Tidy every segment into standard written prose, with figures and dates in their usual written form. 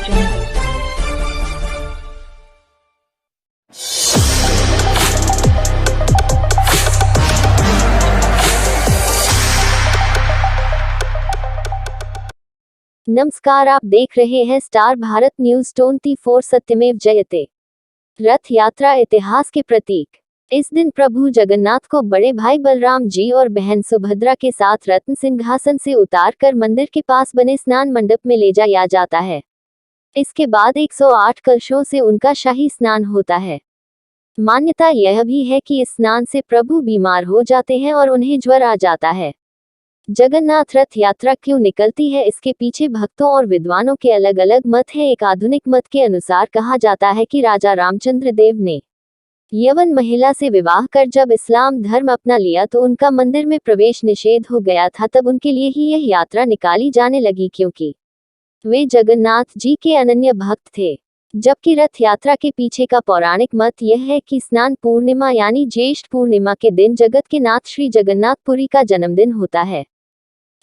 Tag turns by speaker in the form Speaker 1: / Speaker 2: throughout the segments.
Speaker 1: नमस्कार, आप देख रहे हैं स्टार भारत न्यूज 24 सत्यमेव जयते। रथ यात्रा इतिहास के प्रतीक। इस दिन प्रभु जगन्नाथ को बड़े भाई बलराम जी और बहन सुभद्रा के साथ रत्न सिंहासन से उतार कर मंदिर के पास बने स्नान मंडप में ले जाया जाता है। इसके बाद 108 कलशों से उनका शाही स्नान होता है। मान्यता यह भी है कि इस स्नान से प्रभु बीमार हो जाते हैं और उन्हें ज्वर आ जाता है। जगन्नाथ रथ यात्रा क्यों निकलती है, इसके पीछे भक्तों और विद्वानों के अलग अलग मत हैं। एक आधुनिक मत के अनुसार कहा जाता है कि राजा रामचंद्र देव ने यवन महिला से विवाह कर जब इस्लाम धर्म अपना लिया तो उनका मंदिर में प्रवेश निषेध हो गया था। तब उनके लिए ही यह यात्रा निकाली जाने लगी, क्योंकि वे जगन्नाथ जी के अनन्य भक्त थे। जबकि रथ यात्रा के पीछे का पौराणिक मत यह है कि स्नान पूर्णिमा यानी ज्येष्ठ पूर्णिमा के दिन जगत के नाथ श्री जगन्नाथपुरी का जन्मदिन होता है।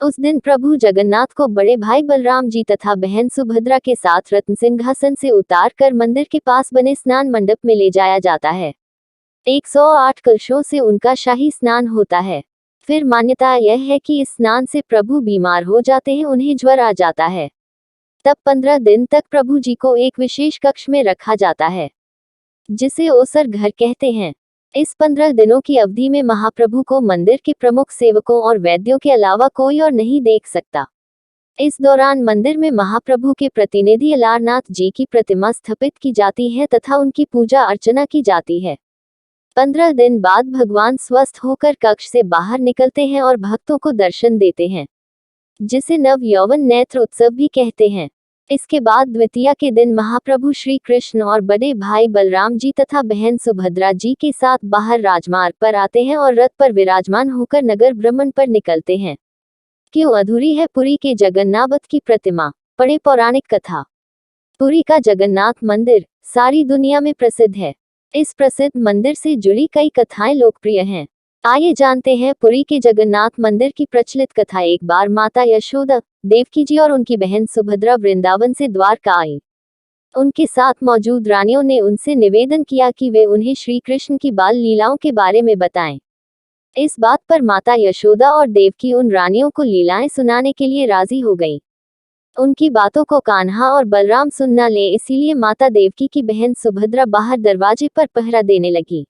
Speaker 1: उस दिन प्रभु जगन्नाथ को बड़े भाई बलराम जी तथा बहन सुभद्रा के साथ रत्न सिंहासन से उतार कर मंदिर के पास बने स्नान मंडप में ले जाया जाता है। 108 कलशों से उनका शाही स्नान होता है। फिर मान्यता यह है कि इस स्नान से प्रभु बीमार हो जाते हैं, उन्हें ज्वर आ जाता है। तब 15 दिन तक प्रभु जी को एक विशेष कक्ष में रखा जाता है, जिसे ओसर घर कहते हैं। इस 15 दिनों की अवधि में महाप्रभु को मंदिर के प्रमुख सेवकों और वैद्यों के अलावा कोई और नहीं देख सकता। इस दौरान मंदिर में महाप्रभु के प्रतिनिधि अलारनाथ जी की प्रतिमा स्थापित की जाती है तथा उनकी पूजा अर्चना की जाती है। 15 दिन बाद भगवान स्वस्थ होकर कक्ष से बाहर निकलते हैं और भक्तों को दर्शन देते हैं, जिसे नव यौवन नेत्र उत्सव भी कहते हैं। इसके बाद द्वितीया के दिन महाप्रभु श्री कृष्ण और बड़े भाई बलराम जी तथा बहन सुभद्रा जी के साथ बाहर राजमार्ग पर आते हैं और रथ पर विराजमान होकर नगर भ्रमण पर निकलते हैं। क्यों अधूरी है पुरी के जगन्नाथ की प्रतिमा? पढ़े पौराणिक कथा। पुरी का जगन्नाथ मंदिर सारी दुनिया में प्रसिद्ध है। इस प्रसिद्ध मंदिर से जुड़ी कई कथाएं लोकप्रिय हैं। आइए जानते हैं पुरी के जगन्नाथ मंदिर की प्रचलित कथा। एक बार माता यशोदा, देवकी जी और उनकी बहन सुभद्रा वृंदावन से द्वारका आईं। उनके साथ मौजूद रानियों ने उनसे निवेदन किया कि वे उन्हें श्री कृष्ण की बाल लीलाओं के बारे में बताएं। इस बात पर माता यशोदा और देवकी उन रानियों को लीलाएं सुनाने के लिए राजी हो गईं। उनकी बातों को कान्हा और बलराम सुन न ले, इसीलिए माता देवकी की बहन सुभद्रा बाहर दरवाजे पर पहरा देने लगी।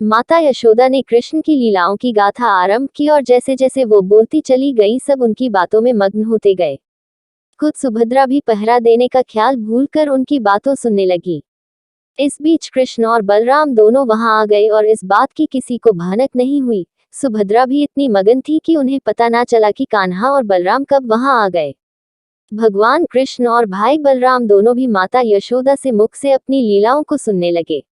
Speaker 1: माता यशोदा ने कृष्ण की लीलाओं की गाथा आरंभ की और जैसे जैसे वो बोलती चली गई, सब उनकी बातों में मग्न होते गए। खुद सुभद्रा भी पहरा देने का ख्याल भूलकर उनकी बातों सुनने लगी। इस बीच कृष्ण और बलराम दोनों वहां आ गए और इस बात की किसी को भनक नहीं हुई। सुभद्रा भी इतनी मगन थी कि उन्हें पता ना चला कि कान्हा और बलराम कब वहां आ गए। भगवान कृष्ण और भाई बलराम दोनों भी माता यशोदा से मुख से अपनी लीलाओं को सुनने लगे।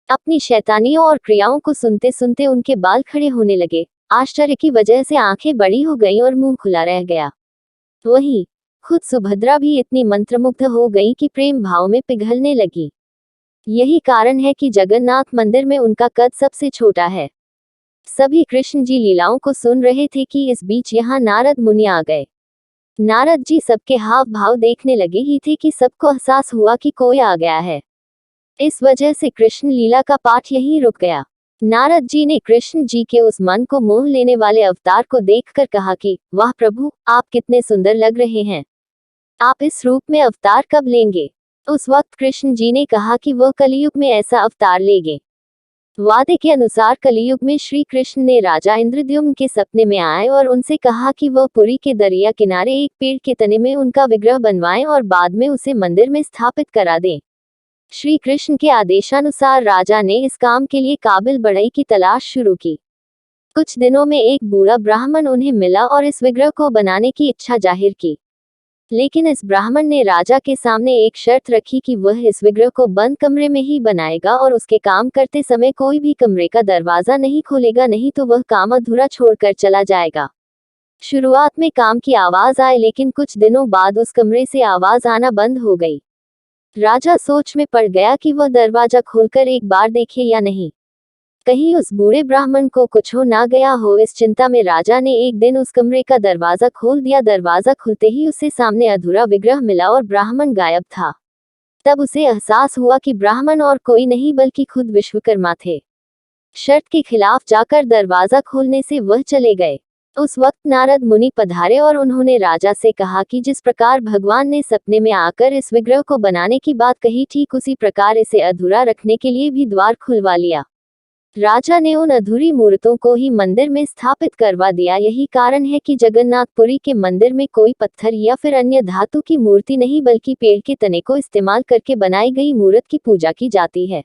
Speaker 1: अपनी शैतानियों और क्रियाओं को सुनते सुनते उनके बाल खड़े होने लगे। आश्चर्य की वजह से आंखें बड़ी हो गईं और मुंह खुला रह गया। वहीं खुद सुभद्रा भी इतनी मंत्रमुग्ध हो गई कि प्रेम भाव में पिघलने लगी। यही कारण है कि जगन्नाथ मंदिर में उनका कद सबसे छोटा है। सभी कृष्ण जी लीलाओं को सुन रहे थे कि इस बीच यहाँ नारद मुनि आ गए। नारद जी सबके हाव भाव देखने लगे ही थे कि सबको एहसास हुआ कि कोई आ गया है। इस वजह से कृष्ण लीला का पाठ यहीं रुक गया। नारद जी ने कृष्ण जी के उस मन को मोह लेने वाले अवतार को देखकर कहा कि वाह प्रभु, आप कितने सुंदर लग रहे हैं। आप इस रूप में अवतार कब लेंगे? उस वक्त कृष्ण जी ने कहा कि वह कलियुग में ऐसा अवतार लेंगे। वादे के अनुसार कलियुग में श्री कृष्ण ने राजा इंद्रद्युम्न के सपने में आए और उनसे कहा कि वह पुरी के दरिया किनारे एक पेड़ के तने में उनका विग्रह बनवाएं और बाद में उसे मंदिर में स्थापित करा दें। श्री कृष्ण के आदेशानुसार राजा ने इस काम के लिए काबिल बढ़ई की तलाश शुरू की। कुछ दिनों में एक बूढ़ा ब्राह्मण उन्हें मिला और इस विग्रह को बनाने की इच्छा जाहिर की। लेकिन इस ब्राह्मण ने राजा के सामने एक शर्त रखी कि वह इस विग्रह को बंद कमरे में ही बनाएगा और उसके काम करते समय कोई भी कमरे का दरवाजा नहीं खोलेगा, नहीं तो वह काम अधूरा छोड़कर चला जाएगा। शुरुआत में काम की आवाज आई, लेकिन कुछ दिनों बाद उस कमरे से आवाज आना बंद हो गई। राजा सोच में पड़ गया कि वह दरवाजा खोलकर एक बार देखे या नहीं। कहीं उस बूढ़े ब्राह्मण को कुछ हो ना गया हो, इस चिंता में राजा ने एक दिन उस कमरे का दरवाजा खोल दिया। दरवाजा खुलते ही उसे सामने अधूरा विग्रह मिला और ब्राह्मण गायब था। तब उसे एहसास हुआ कि ब्राह्मण और कोई नहीं बल्कि खुद विश्वकर्मा थे। शर्त के खिलाफ जाकर दरवाजा खोलने से वह चले गए। उस वक्त नारद मुनि पधारे और उन्होंने राजा से कहा कि जिस प्रकार भगवान ने सपने में आकर इस विग्रह को बनाने की बात कही, ठीक उसी प्रकार इसे अधूरा रखने के लिए भी द्वार खुलवा लिया। राजा ने उन अधूरी मूर्तों को ही मंदिर में स्थापित करवा दिया। यही कारण है कि जगन्नाथपुरी के मंदिर में कोई पत्थर या फिर अन्य धातु की मूर्ति नहीं बल्कि पेड़ के तने को इस्तेमाल करके बनाई गई मूर्त की पूजा की जाती है।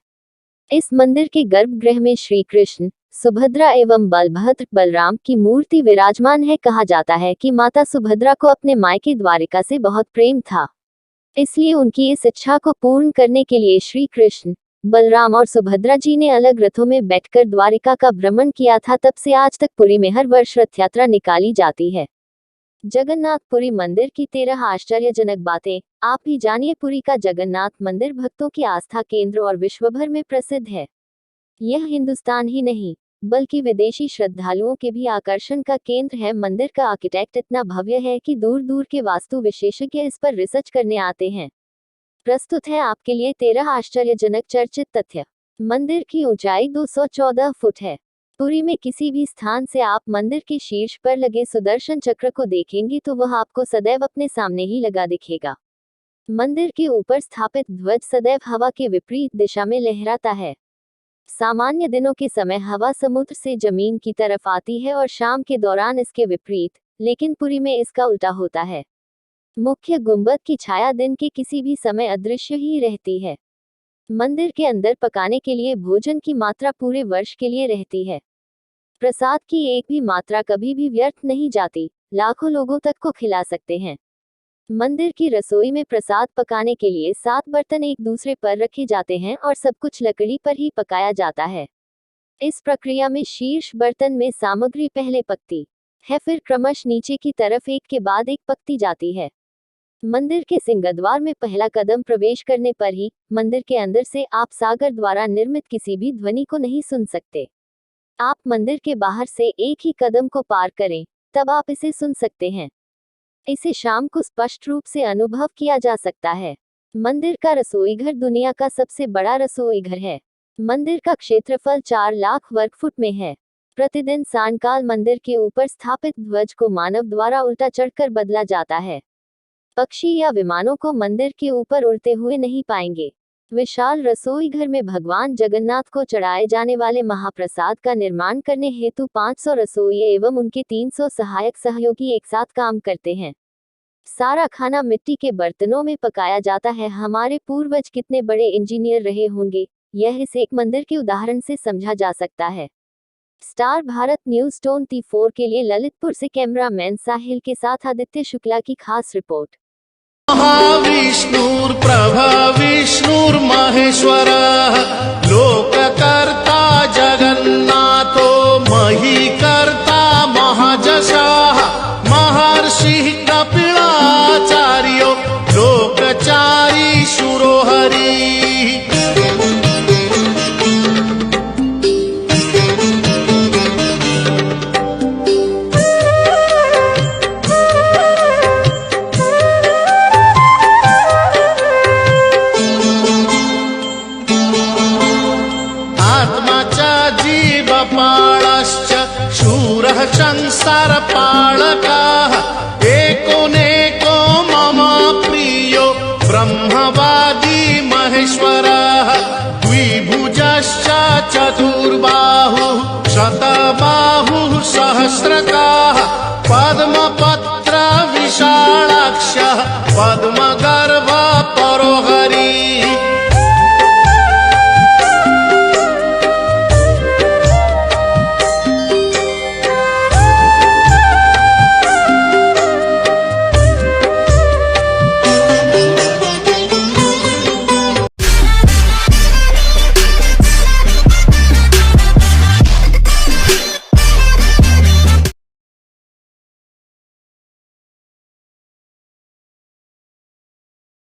Speaker 1: इस मंदिर के गर्भगृह में श्री कृष्ण, सुभद्रा एवं बलभद्र बलराम की मूर्ति विराजमान है। कहा जाता है कि माता सुभद्रा को अपने मायके द्वारिका से बहुत प्रेम था, इसलिए उनकी इस इच्छा को पूर्ण करने के लिए श्री कृष्ण, बलराम और सुभद्रा जी ने अलग रथों में बैठकर द्वारिका का भ्रमण किया था। तब से आज तक पुरी में हर वर्ष रथ यात्रा निकाली जाती है। जगन्नाथपुरी मंदिर की 13 आश्चर्यजनक बातें। आप भी जानिए। पुरी का जगन्नाथ मंदिर भक्तों की आस्था केंद्र और विश्वभर में प्रसिद्ध है। यह हिंदुस्तान ही नहीं बल्कि विदेशी श्रद्धालुओं के भी आकर्षण का केंद्र है। मंदिर का आर्किटेक्ट इतना भव्य है कि दूर दूर के वास्तु विशेषज्ञ इस पर रिसर्च करने आते हैं। प्रस्तुत है आपके लिए 13 आश्चर्यजनक चर्चित तथ्य। मंदिर की ऊंचाई 214 फुट है। पुरी में किसी भी स्थान से आप मंदिर के शीर्ष पर लगे सुदर्शन चक्र को देखेंगे तो वह आपको सदैव अपने सामने ही लगा दिखेगा। मंदिर के ऊपर स्थापित ध्वज सदैव हवा के विपरीत दिशा में लहराता है। सामान्य दिनों के समय हवा समुद्र से जमीन की तरफ आती है और शाम के दौरान इसके विपरीत, लेकिन पुरी में इसका उल्टा होता है। मुख्य गुंबद की छाया दिन के किसी भी समय अदृश्य ही रहती है। मंदिर के अंदर पकाने के लिए भोजन की मात्रा पूरे वर्ष के लिए रहती है। प्रसाद की एक भी मात्रा कभी भी व्यर्थ नहीं जाती, लाखों लोगों तक को खिला सकते हैं। मंदिर की रसोई में प्रसाद पकाने के लिए 7 बर्तन एक दूसरे पर रखे जाते हैं और सब कुछ लकड़ी पर ही पकाया जाता है। इस प्रक्रिया में शीर्ष बर्तन में सामग्री पहले पकती है, फिर क्रमश नीचे की तरफ एक के बाद एक पकती जाती है। मंदिर के सिंहद्वार में पहला कदम प्रवेश करने पर ही मंदिर के अंदर से आप सागर द्वारा निर्मित किसी भी ध्वनि को नहीं सुन सकते। आप मंदिर के बाहर से एक ही कदम को पार करें, तब आप इसे सुन सकते हैं। इसे शाम को स्पष्ट रूप से अनुभव किया जा सकता है। मंदिर का रसोईघर दुनिया का सबसे बड़ा रसोईघर है। मंदिर का क्षेत्रफल 4 लाख वर्ग फुट में है। प्रतिदिन सायंकाल मंदिर के ऊपर स्थापित ध्वज को मानव द्वारा उल्टा चढ़कर बदला जाता है। पक्षी या विमानों को मंदिर के ऊपर उड़ते हुए नहीं पाएंगे। विशाल रसोई घर में भगवान जगन्नाथ को चढ़ाए जाने वाले महाप्रसाद का निर्माण करने हेतु 500 रसोइये एवं उनके 300 सहायक सहयोगी एक साथ काम करते हैं। सारा खाना मिट्टी के बर्तनों में पकाया जाता है। हमारे पूर्वज कितने बड़े इंजीनियर रहे होंगे, यह इस एक मंदिर के उदाहरण से समझा जा सकता है। स्टार भारत न्यूज 24 के लिए ललितपुर से कैमरामैन साहिल के साथ आदित्य शुक्ला की खास रिपोर्ट।
Speaker 2: महाविष्णुर्प्रभविष्णुर्महेश्वरः लोककर्ता जगन्नाथो महीकर्ता महाजशाः महर्षिः कपिलाचार्यो लोकचारी शुरोहरिः। जीवपालश्च शूरः संसारपालकः एकोनेको मम प्रियो ब्रह्मवादी महेश्वरः द्विभुजश्च चतुर्बाहुः शतबाहुः सहस्रकाः